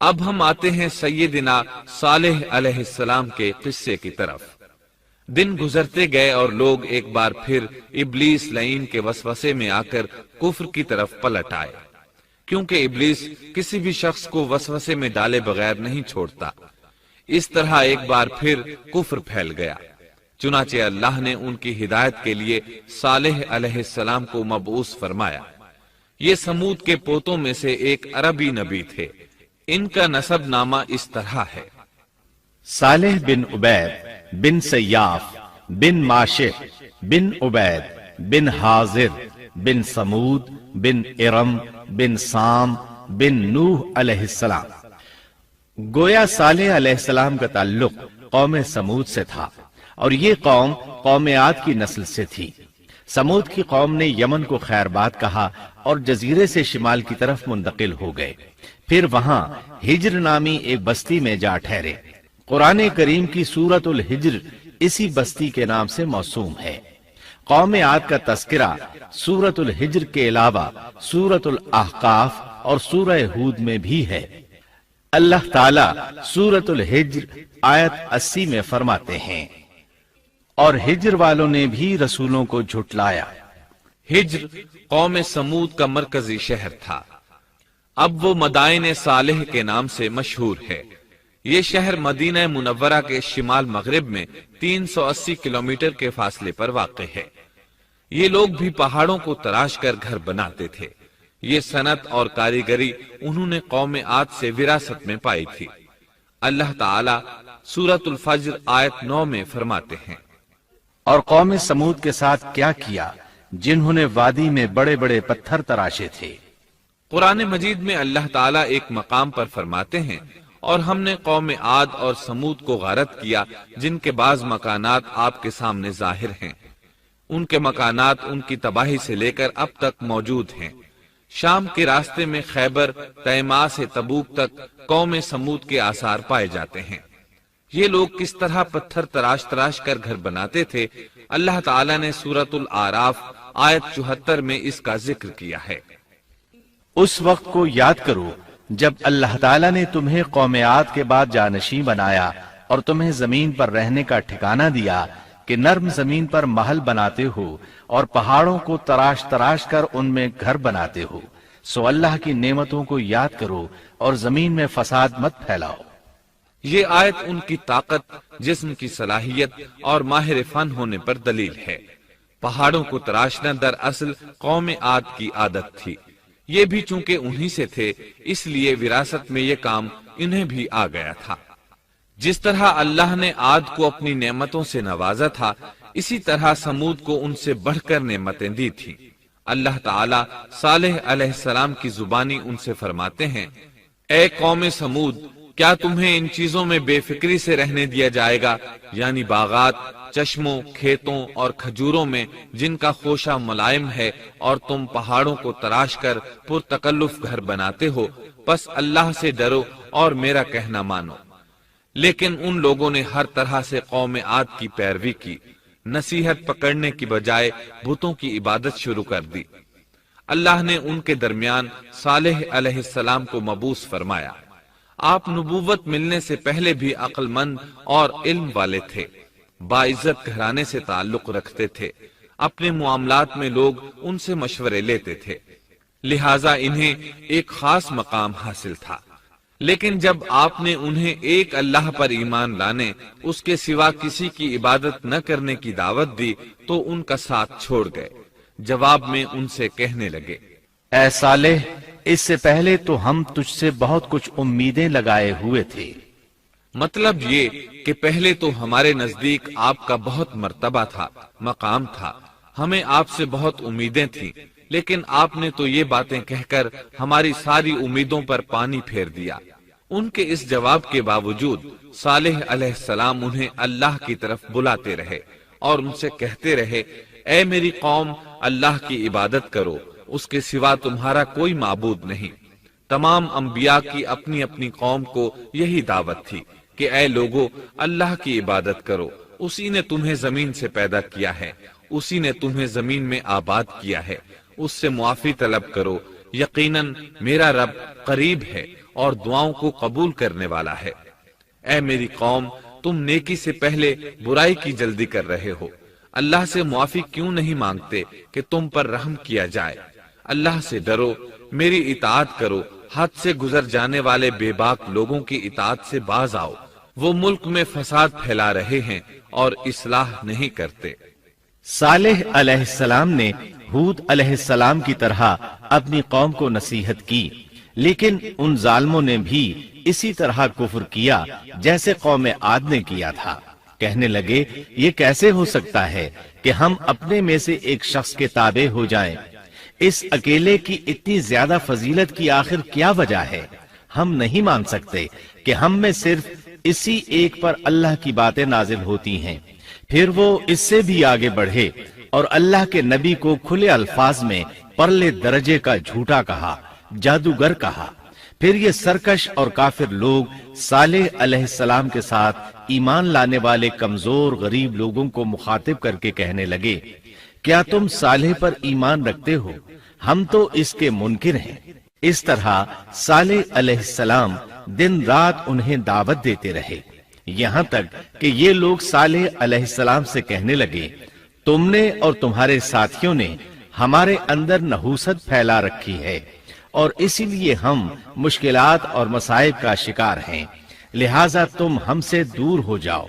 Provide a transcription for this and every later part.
اب ہم آتے ہیں سیدنا صالح علیہ السلام کے قصے کی طرف۔ دن گزرتے گئے اور لوگ ایک بار پھر ابلیس لعین کے وسوسے میں آ کر کفر کی طرف پلٹ آئے، کیونکہ ابلیس کسی بھی شخص کو وسوسے میں ڈالے بغیر نہیں چھوڑتا۔ اس طرح ایک بار پھر کفر پھیل گیا، چنانچہ اللہ نے ان کی ہدایت کے لیے صالح علیہ السلام کو مبعوث فرمایا۔ یہ سمود کے پوتوں میں سے ایک عربی نبی تھے۔ ان کا نسب نامہ اس طرح ہے: صالح بن عبید بن سیاف بن ماشح بن عبید بن حاضر بن سمود بن ارم بن سام بن نوح علیہ السلام۔ گویا صالح علیہ السلام کا تعلق قوم سمود سے تھا، اور یہ قوم عاد کی نسل سے تھی۔ سمود کی قوم نے یمن کو خیر باد کہا اور جزیرے سے شمال کی طرف منتقل ہو گئے، پھر وہاں ہجر نامی ایک بستی میں جا ٹھہرے۔ قرآن کریم کی سورۃ الحجر اسی بستی کے نام سے موسوم ہے۔ قوم عاد کا تذکرہ سورۃ الحجر کے علاوہ سورۃ الاحقاف اور سورہ ہود میں بھی ہے۔ اللہ تعالیٰ سورۃ الحجر آیت 80 میں فرماتے ہیں، اور ہجر والوں نے بھی رسولوں کو جھٹلایا۔ ہجر قوم سمود کا مرکزی شہر تھا، اب وہ مدائن صالح کے نام سے مشہور ہے۔ یہ شہر مدینہ منورہ کے شمال مغرب میں 380 کلومیٹر کے فاصلے پر واقع ہے۔ یہ لوگ بھی پہاڑوں کو تراش کر گھر بناتے تھے۔ یہ صنعت اور کاریگری انہوں نے قوم عاد سے وراثت میں پائی تھی۔ اللہ تعالیٰ سورۃ الفجر آیت 9 میں فرماتے ہیں، اور قوم سمود کے ساتھ کیا کیا جنہوں نے وادی میں بڑے بڑے پتھر تراشے تھے۔ قرآن مجید میں اللہ تعالیٰ ایک مقام پر فرماتے ہیں، اور ہم نے قوم عاد اور سمود کو غارت کیا جن کے بعض مکانات آپ کے سامنے ظاہر ہیں۔ ان کے مکانات ان کی تباہی سے لے کر اب تک موجود ہیں۔ شام کے راستے میں خیبر، تیماء سے تبوک تک قوم سمود کے آثار پائے جاتے ہیں۔ یہ لوگ کس طرح پتھر تراش کر گھر بناتے تھے، اللہ تعالیٰ نے سورۃ الاعراف آیت 74 میں اس کا ذکر کیا ہے۔ اس وقت کو یاد کرو جب اللہ تعالیٰ نے تمہیں قوم عاد کے بعد جانشین بنایا اور تمہیں زمین پر رہنے کا ٹھکانہ دیا کہ نرم زمین پر محل بناتے ہو اور پہاڑوں کو تراش کر ان میں گھر بناتے ہو۔ سو اللہ کی نعمتوں کو یاد کرو اور زمین میں فساد مت پھیلاؤ۔ یہ آیت ان کی طاقت، جسم کی صلاحیت اور ماہر فن ہونے پر دلیل ہے۔ پہاڑوں کو تراشنا دراصل قوم عاد کی عادت تھی۔ یہ بھی چونکہ انہی سے تھے، اس لیے وراثت میں یہ کام انہیں بھی آ گیا تھا۔ جس طرح اللہ نے عاد کو اپنی نعمتوں سے نوازا تھا، اسی طرح سمود کو ان سے بڑھ کر نعمتیں دی تھی۔ اللہ تعالیٰ صالح علیہ السلام کی زبانی ان سے فرماتے ہیں، اے قوم سمود، کیا تمہیں ان چیزوں میں بے فکری سے رہنے دیا جائے گا، یعنی باغات، چشموں، کھیتوں اور کھجوروں میں جن کا خوشہ ملائم ہے، اور تم پہاڑوں کو تراش کر پرتکلف گھر بناتے ہو، پس اللہ سے ڈرو اور میرا کہنا مانو۔ لیکن ان لوگوں نے ہر طرح سے قوم عاد کی پیروی کی، نصیحت پکڑنے کی بجائے بتوں کی عبادت شروع کر دی۔ اللہ نے ان کے درمیان صالح علیہ السلام کو مبعوث فرمایا۔ آپ نبوت ملنے سے پہلے بھی عقل مند اور علم والے تھے، باعزت گھرانے سے تعلق رکھتے تھے، اپنے معاملات میں لوگ ان سے مشورے لیتے تھے، لہٰذا انہیں ایک خاص مقام حاصل تھا۔ لیکن جب آپ نے انہیں ایک اللہ پر ایمان لانے، اس کے سوا کسی کی عبادت نہ کرنے کی دعوت دی تو ان کا ساتھ چھوڑ گئے۔ جواب میں ان سے کہنے لگے، اے صالح، اس سے پہلے تو ہم تجھ سے بہت کچھ امیدیں لگائے ہوئے تھے۔ مطلب یہ کہ پہلے تو ہمارے نزدیک آپ کا بہت مرتبہ تھا، مقام تھا، ہمیں آپ سے بہت امیدیں تھیں، لیکن آپ نے تو یہ باتیں کہہ کر ہماری ساری امیدوں پر پانی پھیر دیا۔ ان کے اس جواب کے باوجود صالح علیہ السلام انہیں اللہ کی طرف بلاتے رہے اور ان سے کہتے رہے، اے میری قوم، اللہ کی عبادت کرو، اس کے سوا تمہارا کوئی معبود نہیں۔ تمام انبیاء کی اپنی اپنی قوم کو یہی دعوت تھی کہ اے لوگو، اللہ کی عبادت کرو، اسی نے تمہیں زمین سے پیدا کیا ہے، اسی نے تمہیں زمین میں آباد کیا ہے، اس سے معافی طلب کرو، یقیناً میرا رب قریب ہے، اور دعاؤں کو قبول کرنے والا ہے۔ اے میری قوم، تم نیکی سے پہلے برائی کی جلدی کر رہے ہو۔ اللہ سے معافی کیوں نہیں مانگتے کہ تم پر رحم کیا جائے؟ اللہ سے ڈرو، میری اطاعت کرو، حد سے گزر جانے والے بے باک لوگوں کی اطاعت سے باز آؤ۔ وہ ملک میں فساد پھیلا رہے ہیں اور اصلاح نہیں کرتے۔ صالح علیہ السلام نے ہود علیہ السلام کی طرح اپنی قوم کو نصیحت کی، لیکن ان ظالموں نے بھی اسی طرح کفر کیا جیسے قوم عاد نے کیا تھا۔ کہنے لگے، یہ کیسے ہو سکتا ہے کہ ہم اپنے میں سے ایک شخص کے تابع ہو جائیں؟ اس اکیلے کی اتنی زیادہ فضیلت کی آخر کیا وجہ ہے؟ ہم نہیں مان سکتے کہ ہم میں صرف اسی ایک پر اللہ کی باتیں نازل ہوتی ہیں۔ پھر وہ اس سے بھی آگے بڑھے اور اللہ کے نبی کو کھلے الفاظ میں پرلے درجے کا جھوٹا کہا، جادوگر کہا۔ پھر یہ سرکش اور کافر لوگ صالح علیہ السلام کے ساتھ ایمان لانے والے کمزور غریب لوگوں کو مخاطب کر کے کہنے لگے، کیا تم صالح پر ایمان رکھتے ہو؟ ہم تو اس کے منکر ہیں۔ اس طرح صالح علیہ السلام دن رات انہیں دعوت دیتے رہے، یہاں تک کہ یہ لوگ صالح علیہ السلام سے کہنے لگے، تم نے اور تمہارے ساتھیوں نے ہمارے اندر نحوست پھیلا رکھی ہے اور اسی لیے ہم مشکلات اور مصائب کا شکار ہیں، لہٰذا تم ہم سے دور ہو جاؤ۔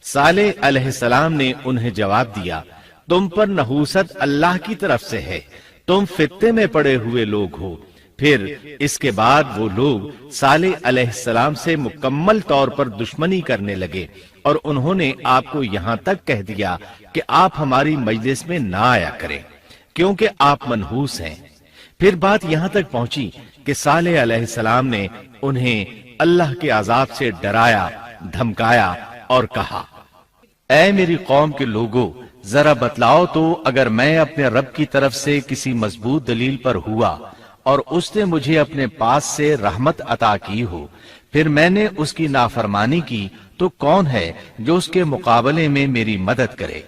صالح علیہ السلام نے انہیں جواب دیا، تم پر نحوست اللہ کی طرف سے ہے، تم فتنے میں پڑے ہوئے لوگ ہو۔ پھر اس کے بعد وہ لوگ صالح علیہ السلام سے مکمل طور پر دشمنی کرنے لگے اور انہوں نے آپ کو یہاں تک کہہ دیا کہ آپ ہماری مجلس میں نہ آیا کریں کیونکہ آپ منحوس ہیں۔ پھر بات یہاں تک پہنچی کہ صالح علیہ السلام نے انہیں اللہ کے عذاب سے ڈرایا، دھمکایا اور کہا، اے میری قوم کے لوگوں، ذرا بتلاؤ تو اگر میں اپنے رب کی طرف سے کسی مضبوط دلیل پر ہوا اور اس نے مجھے اپنے پاس سے رحمت عطا کی ہو، پھر میں نے اس کی نافرمانی کی، تو کون ہے جو اس کے مقابلے میں میری مدد کرے؟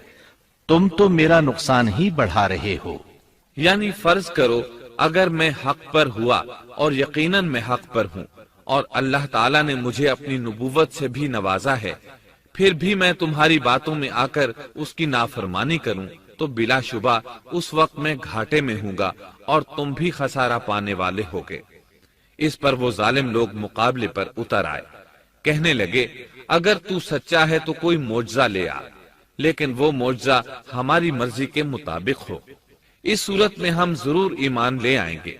تم تو میرا نقصان ہی بڑھا رہے ہو۔ یعنی فرض کرو اگر میں حق پر ہوا اور یقیناً میں حق پر ہوں اور اللہ تعالیٰ نے مجھے اپنی نبوت سے بھی نوازا ہے، پھر بھی میں تمہاری باتوں میں آ کر اس کی نافرمانی کروں تو بلا شبہ اس وقت میں گھاٹے میں ہوں گا اور تم بھی خسارہ پانے والے ہوگے۔ اس پر وہ ظالم لوگ مقابلے پر اتر آئے، کہنے لگے، اگر تو سچا ہے تو کوئی معجزہ لے آ، لیکن وہ معجزہ ہماری مرضی کے مطابق ہو، اس صورت میں ہم ضرور ایمان لے آئیں گے۔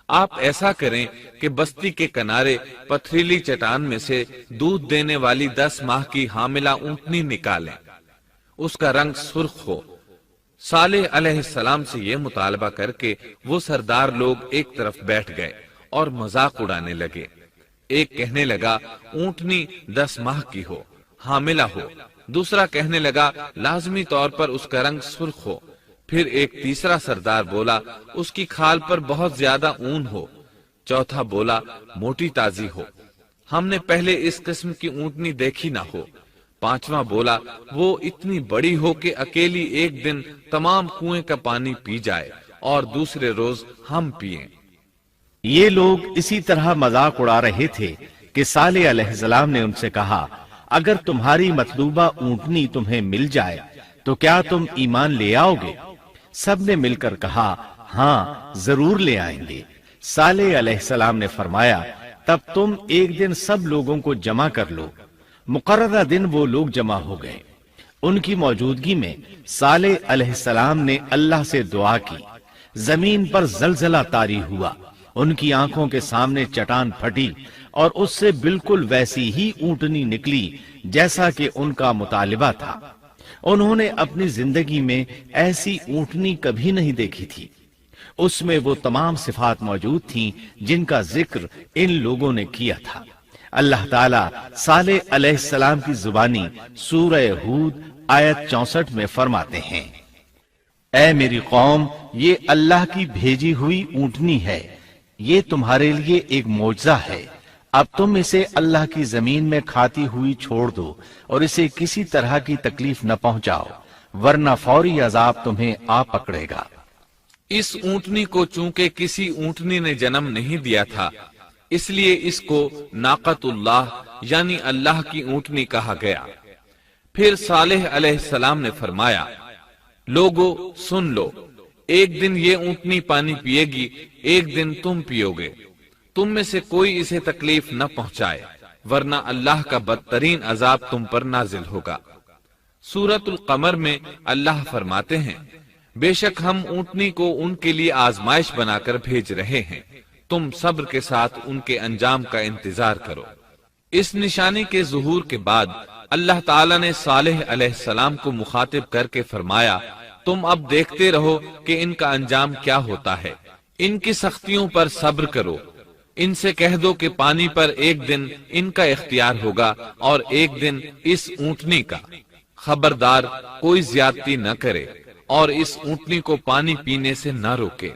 آپ ایسا کریں کہ بستی کے کنارے پتھریلی چٹان میں سے دودھ دینے والی 10 ماہ کی حاملہ اونٹنی نکالیں، اس کا رنگ سرخ ہو۔ صالح علیہ السلام سے یہ مطالبہ کر کے وہ سردار لوگ ایک طرف بیٹھ گئے اور مذاق اڑانے لگے۔ ایک کہنے لگا اونٹنی 10 ماہ کی ہو، حاملہ ہو۔ دوسرا کہنے لگا لازمی طور پر اس کا رنگ سرخ ہو۔ پھر ایک تیسرا سردار بولا اس کی کھال پر بہت زیادہ اون ہو۔ چوتھا بولا موٹی تازی ہو، ہم نے پہلے اس قسم کی اونٹنی دیکھی نہ ہو۔ پانچواں بولا وہ اتنی بڑی ہو کہ اکیلی ایک دن تمام کنویں کا پانی پی جائے اور دوسرے روز ہم پئیں۔ یہ لوگ اسی طرح مذاق اڑا رہے تھے کہ صالح علیہ السلام نے ان سے کہا، اگر تمہاری مطلوبہ اونٹنی تمہیں مل جائے تو کیا تم ایمان لے آؤ گے؟ سب نے مل کر کہا، ہاں ضرور لے آئیں گے۔ صالح علیہ السلام نے فرمایا، تب تم ایک دن سب لوگوں کو جمع کر لو۔ مقررہ دن وہ لوگ جمع ہو گئے۔ ان کی موجودگی میں صالح علیہ السلام نے اللہ سے دعا کی، زمین پر زلزلہ طاری ہوا، ان کی آنکھوں کے سامنے چٹان پھٹی اور اس سے بالکل ویسی ہی اونٹنی نکلی جیسا کہ ان کا مطالبہ تھا۔ انہوں نے اپنی زندگی میں ایسی اونٹنی کبھی نہیں دیکھی تھی۔ اس میں وہ تمام صفات موجود تھیں جن کا ذکر ان لوگوں نے کیا تھا۔ اللہ تعالیٰ صالح علیہ السلام کی زبانی سورہ ہود آیت 64 میں فرماتے ہیں، اے میری قوم، یہ اللہ کی بھیجی ہوئی اونٹنی ہے، یہ تمہارے لیے ایک معجزہ ہے۔ اب تم اسے اللہ کی زمین میں کھاتی ہوئی چھوڑ دو اور اسے کسی طرح کی تکلیف نہ پہنچاؤ، ورنہ فوری عذاب تمہیں آ پکڑے گا۔ اس اونٹنی کو چونکہ کسی اونٹنی نے جنم نہیں دیا تھا، اس لیے اس کو ناقۃ اللہ یعنی اللہ کی اونٹنی کہا گیا۔ پھر صالح علیہ السلام نے فرمایا، لوگو سن لو، ایک دن یہ اونٹنی پانی پیے گی، ایک دن تم پیو گے، تم میں سے کوئی اسے تکلیف نہ پہنچائے، ورنہ اللہ کا بدترین عذاب تم پر نازل ہوگا۔ سورۃ القمر میں اللہ فرماتے ہیں، بے شک ہم اونٹنی کو ان کے لیے آزمائش بنا کر بھیج رہے ہیں، تم صبر کے ساتھ ان کے انجام کا انتظار کرو۔ اس نشانی کے ظہور کے بعد اللہ تعالیٰ نے صالح علیہ السلام کو مخاطب کر کے فرمایا، تم اب دیکھتے رہو کہ ان کا انجام کیا ہوتا ہے، ان کی سختیوں پر صبر کرو، ان سے کہہ دو کہ پانی پر ایک دن ان کا اختیار ہوگا اور ایک دن اس اونٹنی کا، خبردار کوئی زیادتی نہ کرے اور اس اونٹنی کو پانی پینے سے نہ روکے۔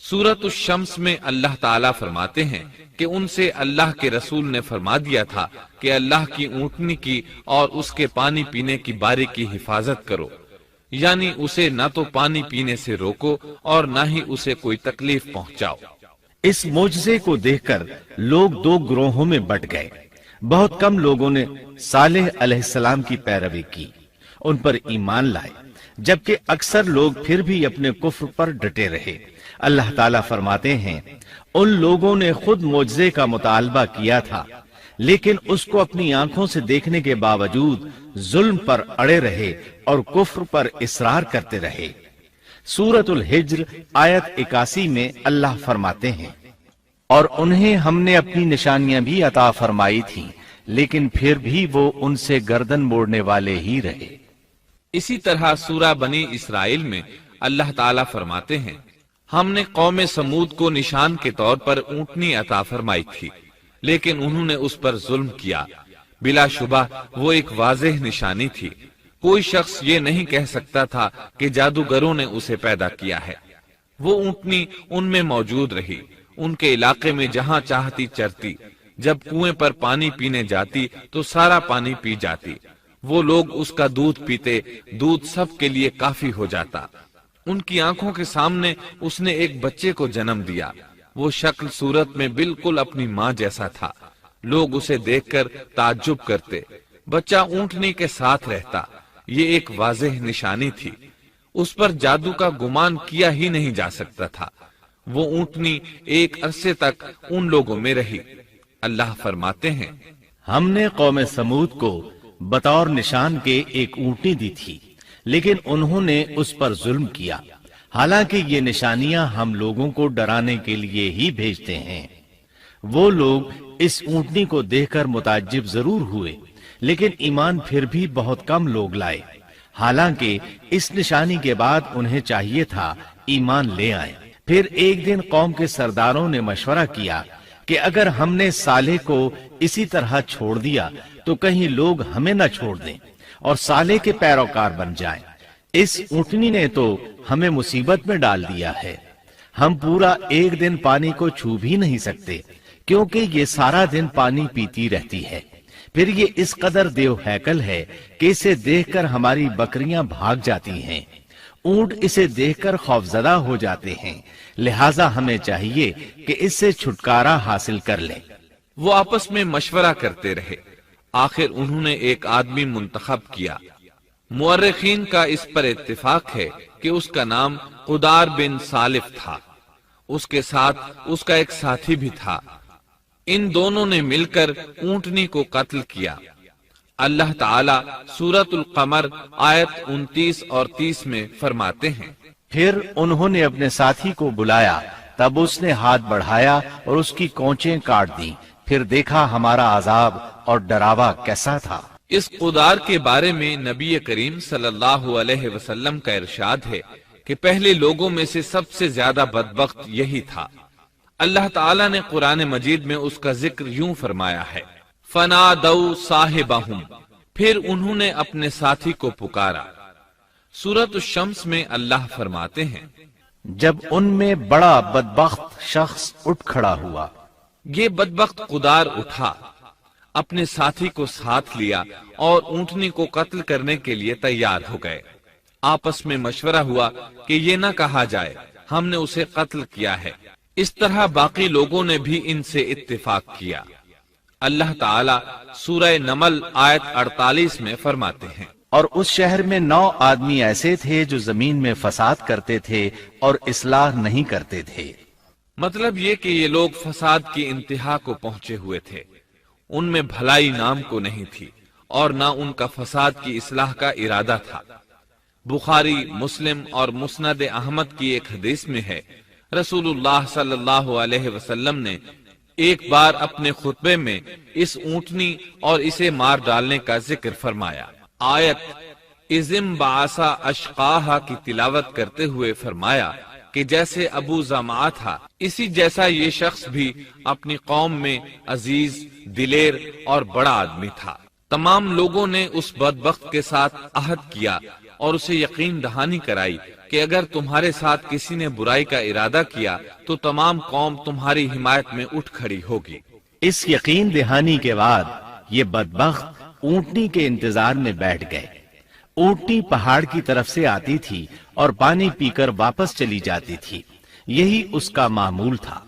سورۃ الشمس میں اللہ تعالیٰ فرماتے ہیں کہ ان سے اللہ کے رسول نے فرما دیا تھا کہ اللہ کی اونٹنی کی اور اس کے پانی پینے کی باری کی حفاظت کرو، یعنی اسے نہ تو پانی پینے سے روکو اور نہ ہی اسے کوئی تکلیف پہنچاؤ۔ اس معجزے کو دیکھ کر لوگ دو گروہوں میں بٹ گئے۔ بہت کم لوگوں نے صالح علیہ السلام کی پیروی کی، ان پر ایمان لائے، جبکہ اکثر لوگ پھر بھی اپنے کفر پر ڈٹے رہے۔ اللہ تعالیٰ فرماتے ہیں، ان لوگوں نے خود معجزے کا مطالبہ کیا تھا، لیکن اس کو اپنی آنکھوں سے دیکھنے کے باوجود ظلم پر اڑے رہے اور کفر پر اصرار کرتے رہے۔ سورۃ الحجر آیت 81 میں اللہ فرماتے ہیں، اور انہیں ہم نے اپنی نشانیاں بھی عطا فرمائی تھیں، لیکن پھر بھی وہ ان سے گردن موڑنے والے ہی رہے۔ اسی طرح سورہ بنی اسرائیل میں اللہ تعالیٰ فرماتے ہیں، ہم نے قوم سمود کو نشان کے طور پر اونٹنی عطا فرمائی تھی، لیکن انہوں نے اس پر ظلم کیا۔ بلا شبہ وہ ایک واضح نشانی تھی، کوئی شخص یہ نہیں کہہ سکتا تھا کہ جادوگروں نے اسے پیدا کیا ہے۔ وہ اونٹنی ان میں موجود رہی، ان کے علاقے میں جہاں چاہتی چرتی، جب کنویں پر پانی پینے جاتی تو سارا پانی پی جاتی، وہ لوگ اس کا دودھ پیتے، دودھ سب کے لیے کافی ہو جاتا۔ ان کی آنکھوں کے سامنے اس نے ایک بچے کو جنم دیا، وہ شکل صورت میں بالکل اپنی ماں جیسا تھا، لوگ اسے دیکھ کر تعجب کرتے، بچہ اونٹنی کے ساتھ رہتا، یہ ایک واضح نشانی تھی، اس پر جادو کا گمان کیا ہی نہیں جا سکتا تھا۔ وہ اونٹنی ایک عرصے تک ان لوگوں میں رہی۔ اللہ فرماتے ہیں، ہم نے قوم سمود کو بطور نشان کے ایک اونٹنی دی تھی، لیکن انہوں نے اس پر ظلم کیا، حالانکہ یہ نشانیاں ہم لوگوں کو ڈرانے کے لیے ہی بھیجتے ہیں۔ وہ لوگ اس اونٹنی کو دیکھ کر متعجب ضرور ہوئے، لیکن ایمان پھر بھی بہت کم لوگ لائے، حالانکہ اس نشانی کے بعد انہیں چاہیے تھا ایمان لے آئیں۔ پھر ایک دن قوم کے سرداروں نے مشورہ کیا کہ اگر ہم نے صالح کو اسی طرح چھوڑ دیا تو کہیں لوگ ہمیں نہ چھوڑ دیں اور صالح کے پیروکار بن جائیں۔ اس اونٹنی نے تو ہمیں مصیبت میں ڈال دیا ہے، ہم پورا ایک دن پانی کو چھو بھی نہیں سکتے، کیونکہ یہ سارا دن پانی پیتی رہتی ہے۔ پھر یہ اس قدر دیو ہیکل ہے کہ اسے دیکھ کر ہماری بکریاں بھاگ جاتی ہیں، اونٹ اسے دیکھ کر خوفزدہ ہو جاتے ہیں، لہٰذا ہمیں چاہیے کہ اس سے چھٹکارا حاصل کر لیں۔ وہ آپس میں مشورہ کرتے رہے، آخر انہوں نے ایک آدمی منتخب کیا۔ مورخین کا اس پر اتفاق ہے کہ اس کا نام قدار بن سالف تھا، اس کے ساتھ اس کا ایک ساتھی بھی تھا۔ ان دونوں نے مل کر اونٹنی کو قتل کیا۔ اللہ تعالیٰ سورۃ القمر آیت 29 اور 30 میں فرماتے ہیں، پھر انہوں نے اپنے ساتھی کو بلایا، تب اس نے ہاتھ بڑھایا اور اس کی کونچیں کاٹ دیں، پھر دیکھا ہمارا عذاب اور ڈراوا کیسا تھا۔ اس قدار کے بارے میں نبی کریم صلی اللہ علیہ وسلم کا ارشاد ہے کہ پہلے لوگوں میں سے سب سے زیادہ بدبخت یہی تھا۔ اللہ تعالیٰ نے قرآن مجید میں اس کا ذکر یوں فرمایا ہے، فَنَادَوْا صَاحِبَهُمْ، پھر انہوں نے اپنے ساتھی کو پکارا۔ سورۃ الشمس میں اللہ فرماتے ہیں، جب ان میں بڑا بدبخت شخص اٹھ کھڑا ہوا۔ یہ بدبخت قدار اٹھا، اپنے ساتھی کو ساتھ لیا اور اونٹنی کو قتل کرنے کے لیے تیار ہو گئے۔ آپس میں مشورہ ہوا کہ یہ نہ کہا جائے ہم نے اسے قتل کیا ہے، اس طرح باقی لوگوں نے بھی ان سے اتفاق کیا۔ اللہ تعالی سورہ نمل آیت 48 میں فرماتے ہیں، اور اس شہر میں 9 آدمی ایسے تھے جو زمین میں فساد کرتے تھے اور اصلاح نہیں کرتے تھے۔ مطلب یہ کہ یہ لوگ فساد کی انتہا کو پہنچے ہوئے تھے، ان میں بھلائی نام کو نہیں تھی اور نہ ان کا فساد کی اصلاح کا ارادہ تھا۔ بخاری، مسلم اور مسند احمد کی ایک حدیث میں ہے، رسول اللہ صلی اللہ علیہ وسلم نے ایک بار اپنے خطبے میں اس اونٹنی اور اسے مار ڈالنے کا ذکر فرمایا۔ آیت اذم بعثا اشقاہا کی تلاوت کرتے ہوئے فرمایا کہ جیسے ابو زمعہ تھا، اسی جیسا یہ شخص بھی اپنی قوم میں عزیز، دلیر اور بڑا آدمی تھا۔ تمام لوگوں نے اس بدبخت کے ساتھ عہد کیا اور اسے یقین دہانی کرائی کہ اگر تمہارے ساتھ کسی نے برائی کا ارادہ کیا تو تمام قوم تمہاری حمایت میں اٹھ کھڑی ہوگی۔ اس یقین دہانی کے بعد یہ بدبخت اونٹنی کے انتظار میں بیٹھ گئے۔ اونٹنی پہاڑ کی طرف سے آتی تھی اور پانی پی کر واپس چلی جاتی تھی، یہی اس کا معمول تھا۔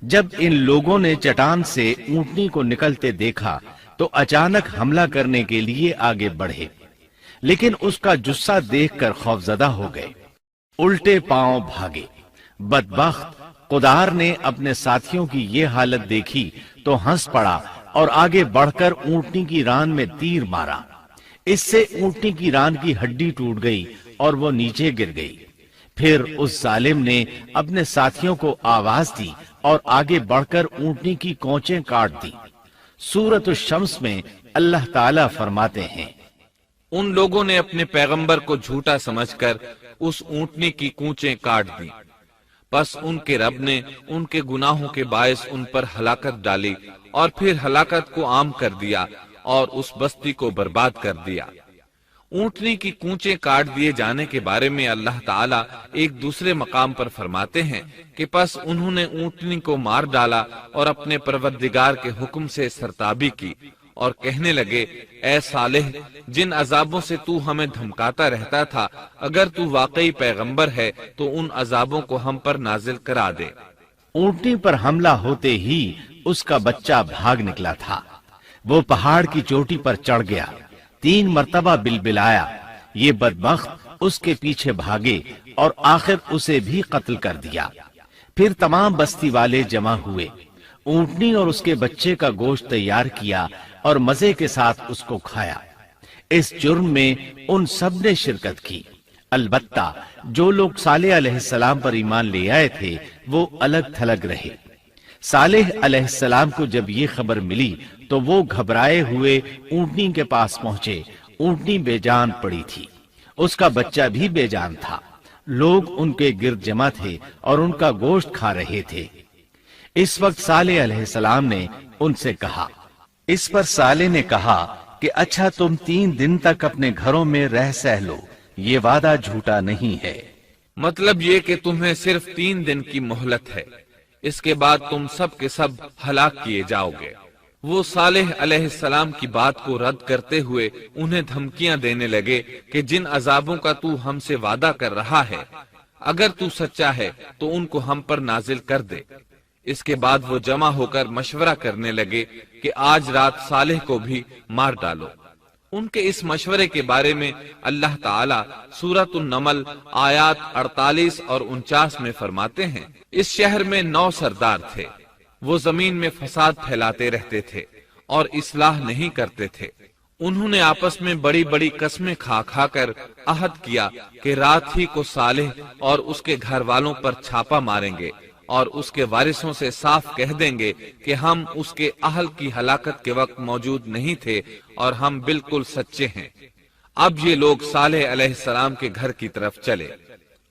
جب ان لوگوں نے چٹان سے اونٹنی کو نکلتے دیکھا تو اچانک حملہ کرنے کے لیے آگے بڑھے، لیکن اس کا جثہ دیکھ کر خوفزدہ ہو گئے، الٹے پاؤں بھاگے۔ بدبخت قدار نے اپنے ساتھیوں کی یہ حالت دیکھی تو ہنس پڑا اور آگے بڑھ کر اونٹنی کی ران میں تیر مارا۔ اس سے اونٹنی کی ران کی ہڈی ٹوٹ گئی اور وہ نیچے گر گئی۔ پھر اس ظالم نے اپنے ساتھیوں کو آواز دی اور آگے بڑھ کر اونٹنی کی کونچیں کاٹ دی۔ سورۃ الشمس میں اللہ تعالیٰ فرماتے ہیں، ان لوگوں نے اپنے پیغمبر کو جھوٹا سمجھ کر اس اونٹنی کی کونچیں کاٹ دی، پس ان کے رب نے ان کے گناہوں کے باعث ان پر ہلاکت ڈالی اور پھر ہلاکت کو عام کر دیا اور اس بستی کو برباد کر دیا۔ اونٹنی کی کونچیں کاٹ دیے جانے کے بارے میں اللہ تعالیٰ ایک دوسرے مقام پر فرماتے ہیں کہ پس انہوں نے اونٹنی کو مار ڈالا اور اپنے پروردگار کے حکم سے سرتابی کی اور کہنے لگے، اے صالح، جن عذابوں سے تو ہمیں دھمکاتا رہتا تھا، اگر تو واقعی پیغمبر ہے تو ان عذابوں کو ہم پر نازل کرا دے۔ اونٹنی پر حملہ ہوتے ہی اس کا بچہ بھاگ نکلا تھا۔ وہ پہاڑ کی چوٹی پر چڑھ گیا، 3 مرتبہ بلبلایا۔ یہ بدبخت اس کے پیچھے بھاگے اور آخر اسے بھی قتل کر دیا۔ پھر تمام بستی والے جمع ہوئے، اونٹنی اور اس کے بچے کا گوشت تیار کیا اور مزے کے ساتھ اس کو کھایا۔ اس جرم میں ان سب نے شرکت کی، البتہ جو لوگ صالح علیہ السلام پر ایمان لے آئے تھے وہ الگ تھلگ رہے۔ صالح علیہ السلام کو جب یہ خبر ملی تو وہ گھبرائے ہوئے اونٹنی کے پاس پہنچے۔ اونٹنی بے جان پڑی تھی، اس کا بچہ بھی بے جان تھا۔ لوگ ان کے گرد جمع تھے اور ان کا گوشت کھا رہے تھے۔ اس وقت صالح علیہ السلام نے ان سے کہا، اس پر صالح نے کہا کہ اچھا تم 3 دن تک اپنے گھروں میں رہ سہ لو، یہ وعدہ جھوٹا نہیں ہے۔ مطلب یہ کہ تمہیں صرف 3 دن کی مہلت ہے، اس کے بعد تم سب کے سب ہلاک کیے جاؤ گے۔ وہ صالح علیہ السلام کی بات کو رد کرتے ہوئے انہیں دھمکیاں دینے لگے کہ جن عذابوں کا تو ہم سے وعدہ کر رہا ہے، اگر تو سچا ہے تو ان کو ہم پر نازل کر دے۔ اس کے بعد وہ جمع ہو کر مشورہ کرنے لگے کہ آج رات صالح کو بھی مار ڈالو۔ ان کے اس مشورے کے بارے میں اللہ تعالیٰ سورۃ النمل آیات 48 اور 49 میں فرماتے ہیں، اس شہر میں 9 سردار تھے، وہ زمین میں فساد پھیلاتے رہتے تھے اور اصلاح نہیں کرتے تھے۔ انہوں نے آپس میں بڑی بڑی قسمیں کھا کھا کر عہد کیا کہ رات ہی کو صالح اور اس کے گھر والوں پر چھاپا ماریں گے اور اس کے وارثوں سے صاف کہہ دیں گے کہ ہم اس کے اہل کی ہلاکت کے وقت موجود نہیں تھے اور ہم بالکل سچے ہیں۔ اب یہ لوگ صالح علیہ السلام کے گھر کی طرف چلے۔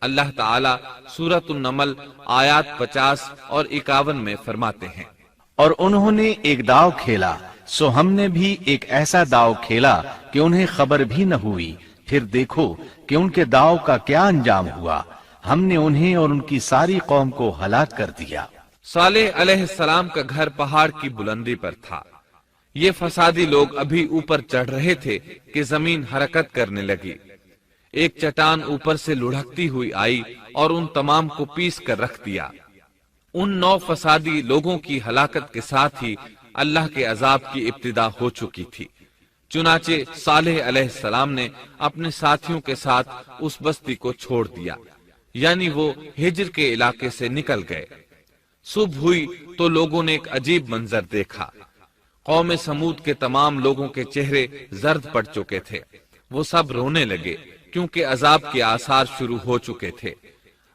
اللہ تعالیٰ سورۃ النمل آیات 50 اور 51 میں فرماتے ہیں، اور انہوں نے ایک داؤ کھیلا، سو ہم نے بھی ایک ایسا داؤ کھیلا کہ انہیں خبر بھی نہ ہوئی۔ پھر دیکھو کہ ان کے داؤ کا کیا انجام ہوا، ہم نے انہیں اور ان کی ساری قوم کو ہلاک کر دیا۔ صالح علیہ السلام کا گھر پہاڑ کی بلندی پر تھا۔ یہ فسادی لوگ ابھی اوپر چڑھ رہے تھے کہ زمین حرکت کرنے لگی۔ ایک چٹان اوپر سے لڑھکتی ہوئی آئی اور ان تمام کو پیس کر رکھ دیا۔ ان نو فسادی لوگوں کی ہلاکت کے ساتھ ہی اللہ کے عذاب کی ابتدا ہو چکی تھی۔ چنانچہ صالح علیہ السلام نے اپنے ساتھیوں کے ساتھ اس بستی کو چھوڑ دیا، یعنی وہ ہجر کے علاقے سے نکل گئے۔ صبح ہوئی تو لوگوں نے ایک عجیب منظر دیکھا۔ قوم سمود کے تمام لوگوں کے چہرے زرد پڑ چکے تھے، وہ سب رونے لگے کیونکہ عذاب کے آثار شروع ہو چکے تھے۔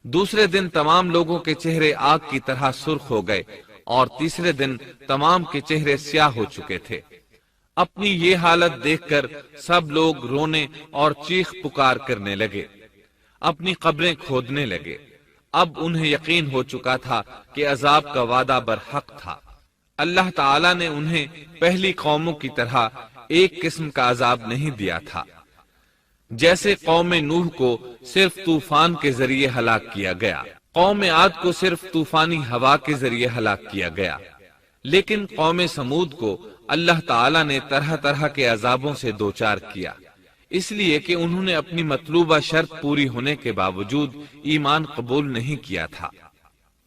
دوسرے دن تمام لوگوں کے چہرے آگ کی طرح سرخ ہو گئے اور تیسرے دن تمام کے چہرے سیاہ ہو چکے تھے۔ اپنی یہ حالت دیکھ کر سب لوگ رونے اور چیخ پکار کرنے لگے، اپنی قبریں کھودنے لگے۔ اب انہیں یقین ہو چکا تھا کہ عذاب کا وعدہ برحق تھا۔ اللہ تعالی نے انہیں پہلی قوموں کی طرح ایک قسم کا عذاب نہیں دیا تھا۔ جیسے قوم نوح کو صرف طوفان کے ذریعے ہلاک کیا گیا، قوم عاد کو صرف طوفانی ہوا کے ذریعے ہلاک کیا گیا، لیکن قوم سمود کو اللہ تعالی نے طرح طرح کے عذابوں سے دوچار کیا، اس لیے کہ انہوں نے اپنی مطلوبہ شرط پوری ہونے کے باوجود ایمان قبول نہیں کیا تھا۔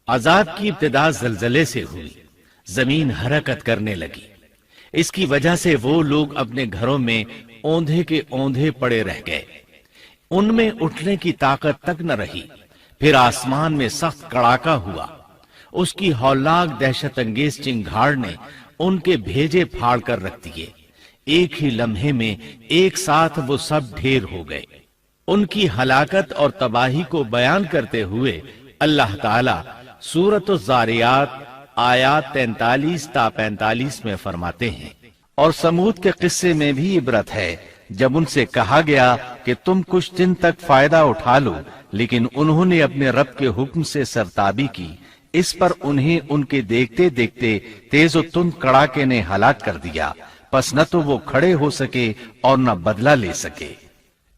عذاب کی ابتدا زلزلے سے ہوئی، زمین حرکت کرنے لگی۔ اس کی وجہ سے وہ لوگ اپنے گھروں میں اوندھے کے اوندھے پڑے رہ گئے، ان میں اٹھنے کی طاقت تک نہ رہی۔ پھر آسمان میں سخت کڑاکا ہوا، اس کی ہولناک دہشت انگیز چنگھاڑ نے ان کے بھیجے پھاڑ کر رکھ دیے۔ ایک ہی لمحے میں ایک ساتھ وہ سب ڈھیر ہو گئے۔ ان کی ہلاکت اور تباہی کو بیان کرتے ہوئے اللہ تعالی سورۃ الزاریات آیات 43 تا 45 میں فرماتے ہیں، اور سمود کے قصے میں بھی عبرت ہے جب ان سے کہا گیا کہ تم کچھ دن تک فائدہ اٹھا لو، لیکن انہوں نے اپنے رب کے حکم سے سرتابی کی، اس پر انہیں ان کے دیکھتے دیکھتے تیز و تند کڑاکے نے ہلاک کر دیا، پس نہ تو وہ کھڑے ہو سکے اور نہ بدلہ لے سکے۔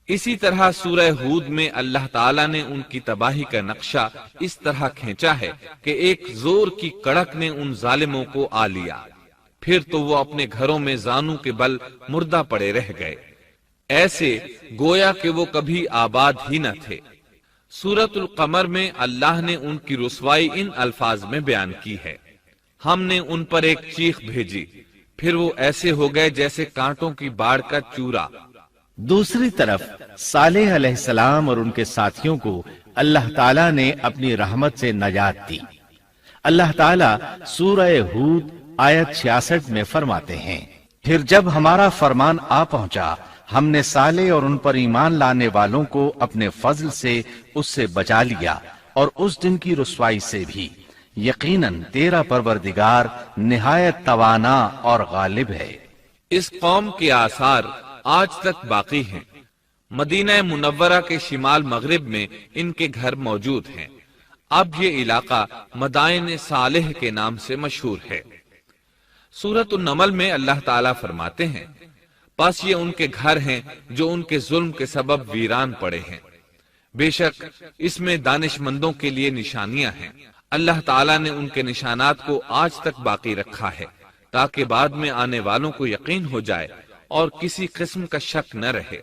اسی طرح سورہ ہود میں اللہ تعالیٰ نے ان کی تباہی کا نقشہ اس طرح کھینچا ہے کہ ایک زور کی کڑک نے ان ظالموں کو آ لیا، پھر تو وہ اپنے گھروں میں زانوں کے بل مردہ پڑے رہ گئے، ایسے گویا کہ وہ کبھی آباد ہی نہ تھے۔ سورۃ القمر میں اللہ نے ان کی رسوائی ان الفاظ میں بیان کی ہے، ہم نے ان پر ایک چیخ بھیجی، پھر وہ ایسے ہو گئے جیسے کانٹوں کی باڑ کا چورا۔ دوسری طرف صالح علیہ السلام اور ان کے ساتھیوں کو اللہ تعالیٰ نے اپنی رحمت سے نجات دی۔ اللہ تعالیٰ سورہ ہود آیت 66 میں فرماتے ہیں، پھر جب ہمارا فرمان آ پہنچا ہم نے صالح اور ان پر ایمان لانے والوں کو اپنے فضل سے اس سے بچا لیا اور اس دن کی رسوائی سے بھی۔ یقیناً تیرا پروردگار نہایت توانا اور غالب ہے۔ اس قوم کے آثار آج تک باقی ہیں۔ مدینہ منورہ کے شمال مغرب میں ان کے گھر موجود ہیں۔ اب یہ علاقہ مدائن صالح کے نام سے مشہور ہے۔ سورۃ النمل میں اللہ تعالیٰ فرماتے ہیں، پس یہ ان کے گھر ہیں جو ان کے ظلم کے سبب ویران پڑے ہیں، بے شک اس میں دانش مندوں کے لیے نشانیاں ہیں۔ اللہ تعالیٰ نے ان کے نشانات کو آج تک باقی رکھا ہے تاکہ بعد میں آنے والوں کو یقین ہو جائے اور کسی قسم کا شک نہ رہے۔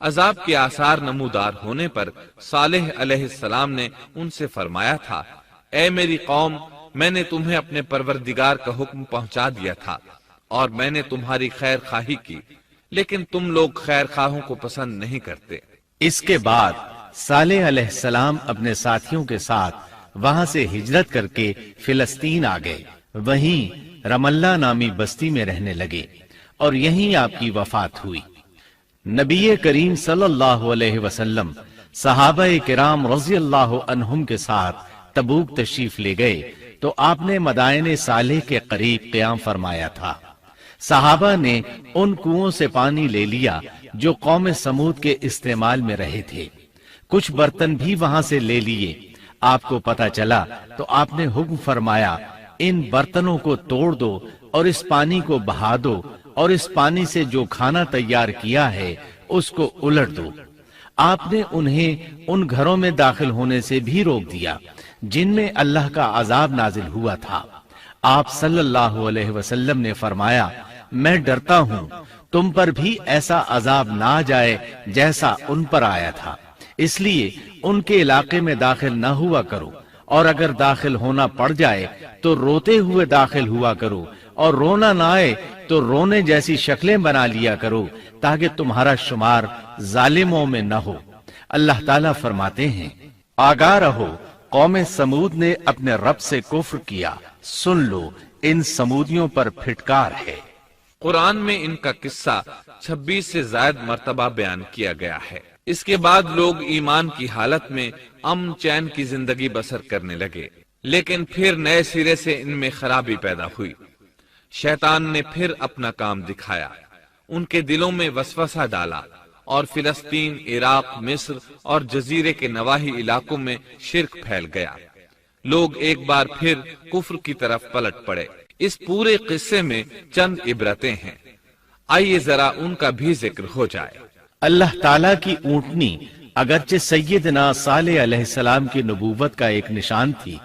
عذاب کے آثار نمودار ہونے پر صالح علیہ السلام نے ان سے فرمایا تھا، اے میری قوم، میں نے تمہیں اپنے پروردگار کا حکم پہنچا دیا تھا اور میں نے تمہاری خیر خواہی کی، لیکن تم لوگ خیر خواہوں کو پسند نہیں کرتے۔ اس کے بعد صالح علیہ السلام اپنے ساتھیوں کے ساتھ وہاں سے ہجرت کر کے فلسطین آ گئے، وہیں رملہ نامی بستی میں رہنے لگے اور یہیں آپ کی وفات ہوئی۔ نبی کریم صلی اللہ علیہ وسلم صحابہ کرام رضی اللہ عنہم کے ساتھ تبوک تشریف لے گئے تو آپ نے مدائن صالح کے قریب قیام فرمایا تھا۔ صحابہ نے ان کنووں سے پانی لے لیا جو قوم سمود کے استعمال میں رہے تھے، کچھ برتن بھی وہاں سے لے لیے۔ آپ کو پتہ چلا تو آپ نے حکم فرمایا، ان برتنوں کو توڑ دو اور اس پانی کو بہا دو اور اس پانی سے جو کھانا تیار کیا ہے اس کو الٹ دو۔ آپ نے انہیں ان گھروں میں داخل ہونے سے بھی روک دیا جن میں اللہ کا عذاب نازل ہوا تھا۔ آپ صلی اللہ علیہ وسلم نے فرمایا، میں ڈرتا ہوں تم پر بھی ایسا عذاب نہ آ جائے جیسا ان پر آیا تھا، اس لیے ان کے علاقے میں داخل نہ ہوا کرو اور اگر داخل ہونا پڑ جائے تو روتے ہوئے داخل ہوا کرو، اور رونا نہ آئے تو رونے جیسی شکلیں بنا لیا کرو تاکہ تمہارا شمار ظالموں میں نہ ہو۔ اللہ تعالیٰ فرماتے ہیں، آگاہ رہو، قوم سمود نے اپنے رب سے کفر کیا، سن لو ان سمودیوں پر پھٹکار ہے۔ قرآن میں ان کا قصہ 26 سے زائد مرتبہ بیان کیا گیا ہے۔ اس کے بعد لوگ ایمان کی حالت میں امن چین کی زندگی بسر کرنے لگے، لیکن پھر نئے سرے سے ان میں خرابی پیدا ہوئی۔ شیطان نے پھر اپنا کام دکھایا، ان کے دلوں میں وسوسہ ڈالا، اور فلسطین، عراق، مصر اور جزیرے کے نواحی علاقوں میں شرک پھیل گیا۔ لوگ ایک بار پھر کفر کی طرف پلٹ پڑے۔ اس پورے قصے میں چند عبرتیں ہیں، آئیے ذرا ان کا بھی ذکر ہو جائے۔ اللہ تعالیٰ کی اونٹنی اگرچہ سیدنا صالح علیہ السلام کی نبوت کا ایک نشان تھی،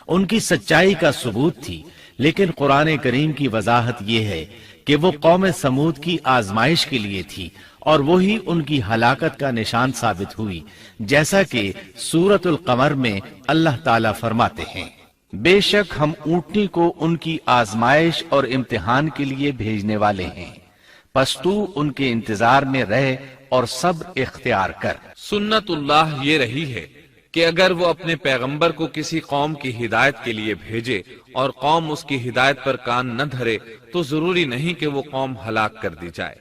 ان کی سچائی کا ثبوت تھی، لیکن قرآن کریم کی وضاحت یہ ہے کہ وہ قوم سمود کی آزمائش کے لیے تھی، اور وہی ان کی ہلاکت کا نشان ثابت ہوئی، جیسا کہ سورۃ القمر میں اللہ تعالیٰ فرماتے ہیں، بے شک ہم اونٹنی کو ان کی آزمائش اور امتحان کے لیے بھیجنے والے ہیں، پس تو ان کے انتظار میں رہ اور صبر اختیار کر۔ سنت اللہ یہ رہی ہے کہ اگر وہ اپنے پیغمبر کو کسی قوم کی ہدایت کے لیے بھیجے اور قوم اس کی ہدایت پر کان نہ دھرے تو ضروری نہیں کہ وہ قوم ہلاک کر دی جائے،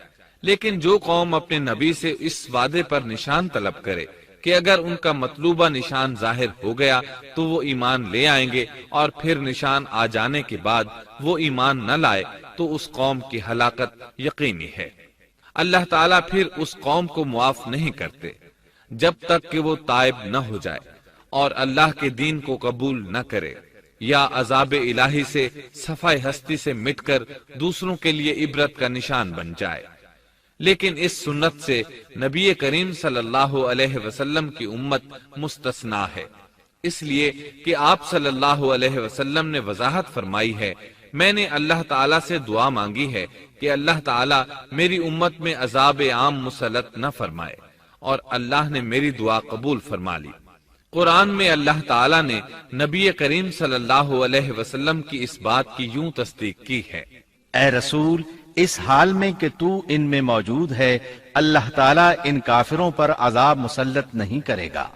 لیکن جو قوم اپنے نبی سے اس وعدے پر نشان طلب کرے کہ اگر ان کا مطلوبہ نشان ظاہر ہو گیا تو وہ ایمان لے آئیں گے، اور پھر نشان آ جانے کے بعد وہ ایمان نہ لائے تو اس قوم کی ہلاکت یقینی ہے۔ اللہ تعالیٰ پھر اس قوم کو معاف نہیں کرتے جب تک کہ وہ تائب نہ ہو جائے اور اللہ کے دین کو قبول نہ کرے، یا عذاب الہی سے صفحہ ہستی سے مٹ کر دوسروں کے لیے عبرت کا نشان بن جائے۔ لیکن اس سنت سے نبی کریم صلی اللہ علیہ وسلم کی امت مستثنا ہے، اس لیے کہ آپ صلی اللہ علیہ وسلم نے وضاحت فرمائی ہے، میں نے اللہ تعالیٰ سے دعا مانگی ہے کہ اللہ تعالیٰ میری امت میں عذاب عام مسلط نہ فرمائے، اور اللہ نے میری دعا قبول فرما لی۔ قرآن میں اللہ تعالیٰ نے نبی کریم صلی اللہ علیہ وسلم کی اس بات کی یوں تصدیق کی ہے، اے رسول، اس حال میں کہ تو ان میں موجود ہے، اللہ تعالیٰ ان کافروں پر عذاب مسلط نہیں کرے گا۔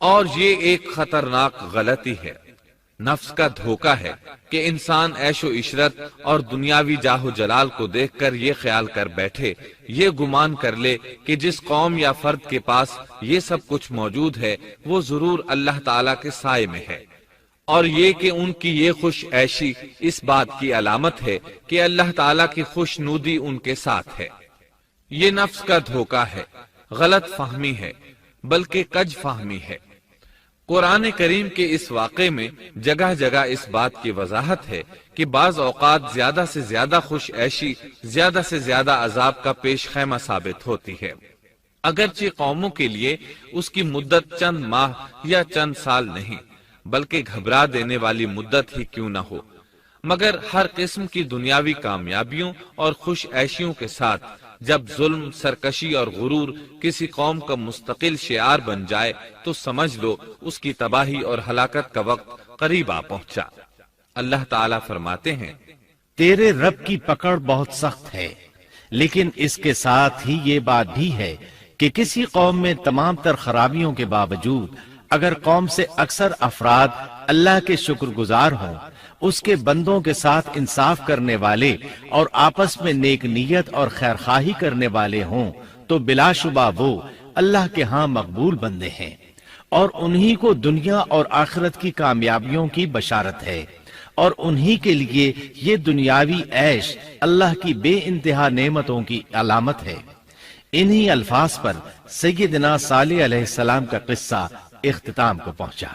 اور یہ ایک خطرناک غلطی ہے، نفس کا دھوکہ ہے کہ انسان عیش و عشرت اور دنیاوی جاہ و جلال کو دیکھ کر یہ خیال کر بیٹھے، یہ گمان کر لے کہ جس قوم یا فرد کے پاس یہ سب کچھ موجود ہے وہ ضرور اللہ تعالیٰ کے سائے میں ہے، اور یہ کہ ان کی یہ خوش عیشی اس بات کی علامت ہے کہ اللہ تعالیٰ کی خوش نودی ان کے ساتھ ہے۔ یہ نفس کا دھوکہ ہے، غلط فہمی ہے، بلکہ کج فہمی ہے۔ قرآن کریم کے اس واقعے میں جگہ جگہ اس بات کی وضاحت ہے کہ بعض اوقات زیادہ سے زیادہ خوش عیشی زیادہ سے زیادہ عذاب کا پیش خیمہ ثابت ہوتی ہے، اگرچہ قوموں کے لیے اس کی مدت چند ماہ یا چند سال نہیں بلکہ گھبرا دینے والی مدت ہی کیوں نہ ہو، مگر ہر قسم کی دنیاوی کامیابیوں اور خوش عیشیوں کے ساتھ جب ظلم، سرکشی اور غرور کسی قوم کا مستقل شعار بن جائے تو سمجھ لو اس کی تباہی اور ہلاکت کا وقت قریب آ پہنچا۔ اللہ تعالیٰ فرماتے ہیں، تیرے رب کی پکڑ بہت سخت ہے، لیکن اس کے ساتھ ہی یہ بات بھی ہے کہ کسی قوم میں تمام تر خرابیوں کے باوجود اگر قوم سے اکثر افراد اللہ کے شکر گزار ہوں، اس کے بندوں کے ساتھ انصاف کرنے والے اور آپس میں نیک نیت اور خیرخواہی کرنے والے ہوں، تو بلا شبہ وہ اللہ کے ہاں مقبول بندے ہیں، اور انہی کو دنیا اور آخرت کی کامیابیوں کی بشارت ہے، اور انہی کے لیے یہ دنیاوی عیش اللہ کی بے انتہا نعمتوں کی علامت ہے۔ انہی الفاظ پر سیدنا صالح علیہ السلام کا قصہ اختتام کو پہنچا۔